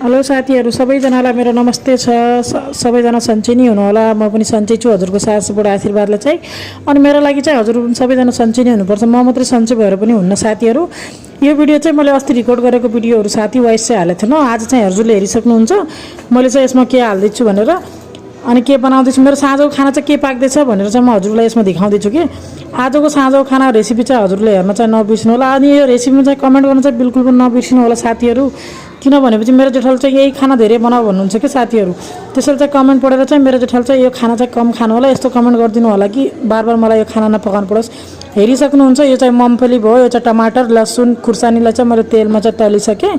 Hello साथीहरू सबैजनालाई मेरो नमस्ते छ। सबैजना सन्चै नै हुनुहोला। म पनि सन्चै छु हजुरको सासबाट आशीर्वादले चाहिँ। अनि मेरो लागि चाहिँ हजुर सबैजना सन्चै नै हुनुपर्छ। म मात्रै सन्चै भएर पनि हुन्न साथीहरू। यो भिडियो चाहिँ मैले अस्ति रिकर्ड गरेको भिडियोहरू साथी वाइस चाहिँ हालेको थिएन। आज चाहिँ हजुरले हेरिसक्नुहुन्छ। मैले चाहिँ यसमा के हाल्दैछु भनेर अनि के बनाउँदैछु, मेरो साँझको खाना चाहिँ के पाक्दैछ भनेर चाहिँ म हजुरलाई यसमा देखाउँदैछु कि आजको साँझको खाना रेसिपी चाहिँ हजुरले हेर्न चाहिँ नबिर्सिनु होला। अनि यो रेसिपीमा चाहिँ कमेन्ट गर्न चाहिँ बिल्कुल पनि नबिर्सिनु होला साथीहरू। किनभनेपछि मेरो जेठाल चाहिँ यही खाना धेरै बनाऊ भन्नुहुन्छ कि साथीहरू। त्यसैले चाहिँ कमेन्ट पढेर चाहिँ मेरो जेठाल चाहिँ यो खाना चाहिँ कम खानु होला, यस्तो कमेन्ट गरिदिनु होला कि बार बार मलाई यो खाना नपकाउनु परोस्। हेरिसक्नुहुन्छ यो चाहिँ मुम्फली भयो, यो चाहिँ टमाटर लसुन खुर्सानीलाई चाहिँ मैले तेलमा चाहिँ तलिसकेँ।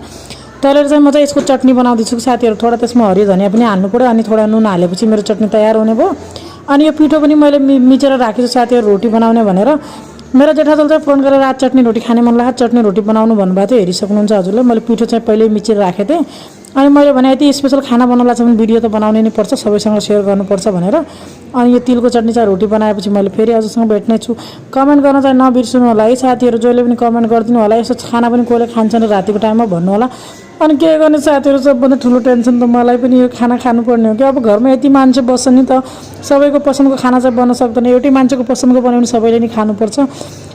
तलेर चाहिँ म चाहिँ यसको चटनी बनाउँदैछु साथीहरू। थोडा त्यसमा हरियो धनिया पनि हाल्नु पऱ्यो अनि थोडा नुन हालेपछि मेरो चटनी तयार हुने भयो। अनि यो पिठो पनि मैले मिचेर राखेछु साथीहरू रोटी बनाउने भनेर। मेरो जेठाजल चाहिँ फोन गरेर आज चटनी रोटी खाने मन लाग्यो, चटनी रोटी बनाउनु भन्नुभएको थियो। हेरिसक्नुहुन्छ हजुरले मैले पिठो चाहिँ पहिल्यै मिचेर राखेको थिएँ। अनि मैले भने यति स्पेसल खाना बनाउला चाहिँ भने भिडियो त बनाउनै नै पर्छ, सबैसँग सेयर गर्नुपर्छ भनेर। अनि यो तिलको चटनी चाहिँ रोटी बनाएपछि मैले फेरि हजुरसँग भेट्ने छु। कमेन्ट गर्न चाहिँ नबिर्सनु होला है साथीहरू। जसले पनि कमेन्ट गरिदिनु होला। यसो खाना पनि कसले खान्छन् रातिको टाइममा भन्नु होला। अनि के गर्ने साथीहरू, सबभन्दा ठुलो टेन्सन त मलाई पनि यो खाना खानुपर्ने हो कि। अब घरमा यति मान्छे बस्छ नि त सबैको पसन्दको खाना चाहिँ बन्न सक्दैन। एउटै मान्छेको पसन्दको बनाउने सबैले नै खानुपर्छ।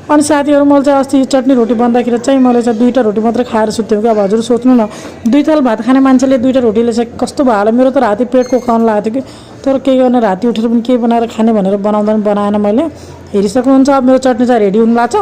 अनि साथीहरू मैले चाहिँ अस्ति चटनी रोटी बन्दाखेरि चाहिँ मैले चाहिँ 2टा रोटी मात्रै खाएर सुत्थेँ कि। अब हजुर सोच्नु न 2 थाल भात खाने मान्छेले 2टा रोटीले चाहिँ कस्तो भयो होला। मेरो त राति पेटको खाउन लागेको थियो कि, तर के गर्ने राति उठेर पनि के बनाएर खाने भनेर बनाउँदा पनि बनाएन मैले। हेरिसक्नुहुन्छ अब मेरो चटनी चाहिँ रेडी हुनु लाग्छ।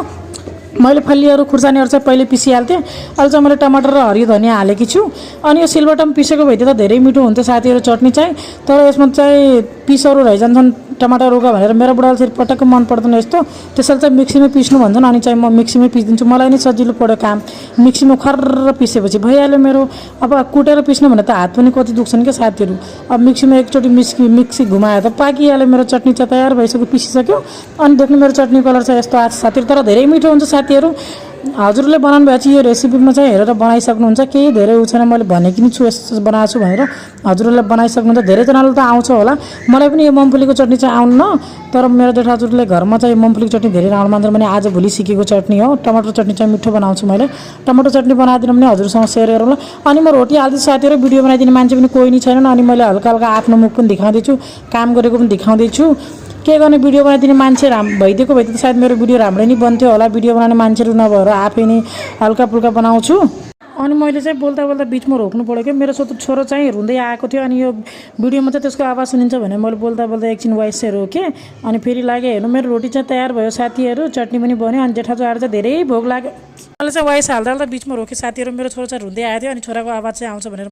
मैले फल्लीहरू खुर्सानीहरू चाहिँ पहिले पिसिहाल्थेँ। अहिले चाहिँ मैले टमाटर र हरियो धनिया हालेकी छु। अनि यो सिलबट्टामा पिसेको भए त धेरै मिठो हुन्थ्यो साथीहरू चटनी चाहिँ। तर यसमा चाहिँ पिसहरू रहिजान्छन् टमाटर रोका भनेर मेरो बुढाले चाहिँ पटक्क मन पर्दैन यस्तो। त्यसैले चाहिँ मिक्सीमा पिस्नु भन्छन्। अनि चाहिँ म मिक्सीमै पिसिदिन्छु, मलाई नै सजिलो पऱ्यो काम। मिक्सीमा खर्र पिसेपछि भइहाल्यो मेरो। अब कुटेर पिस्नु भने त हात पनि कति दुख्छन् क्या साथीहरू। अब मिक्सीमा एकचोटि मिक्सी घुमायो त पाकिहाल्यो मेरो चटनी चाहिँ तयार भइसक्यो, पिसिसक्यो। अनि देख्नु मेरो चटनी कलर चाहिँ यस्तो आज साथीहरू, तर धेरै मिठो हुन्छ साथीहरू। हजुरले बनाउनु भएको चाहिँ यो रेसिपीमा चाहिँ हेरेर बनाइसक्नुहुन्छ। केही धेरै उ छैन, मैले भनेकी नि छु यस्तो बनाएको छु भनेर। हजुरले बनाइसक्नुहुन्छ। धेरैजनाले त आउँछ होला, मलाई पनि यो मुम्फलीको चटनी चाहिँ आउन्न। तर मेरो जेठा हजुरले घरमा चाहिँ मुम्फलीको चटनी धेरै राउन्ड मान्छन् भने आज भोलि सिकेको चटनी हो। टमाटर चटनी चाहिँ मिठो बनाउँछु मैले। टमाटर चटनी बनाइदिनु भने हजुरसँग सेयर गरौँला। अनि म रोटी हाल्दैछु साथीहरू। भिडियो बनाइदिने मान्छे पनि कोही नै छैनन्। अनि मैले हल्का हल्का आफ्नो मुख पनि देखाउँदैछु, काम गरेको पनि देखाउँदैछु। के गर्ने भिडियो बनाइदिने मान्छे भइदिएको भए त सायद मेरो भिडियो राम्रै नै बन्थ्यो होला। भिडियो बनाउने मान्छेहरू नभएर आफै नै हल्का फुल्का बनाउँछु। अनि मैले चाहिँ बोल्दा बोल्दा बिचमा रोक्नु पऱ्यो कि मेरो छोरो चाहिँ रुँदै आएको थियो। अनि यो भिडियोमा चाहिँ त्यसको आवाज सुनिन्छ भने मैले बोल्दा बोल्दा एकछिन वाइस चाहिँ रोकेँ। अनि फेरि लाग्यो हेर्नु मेरो रोटी चाहिँ तयार भयो साथीहरू, चटनी पनि बन्यो। अनि जेठाजु आएर चाहिँ धेरै भोक लाग्यो। मैले चाहिँ वाइस हाल्दा हाल्दा बिचमा रोकेँ साथीहरू। मेरो छोरो चाहिँ रुँदै आएको थियो अनि छोराको आवाज चाहिँ आउँछ भनेर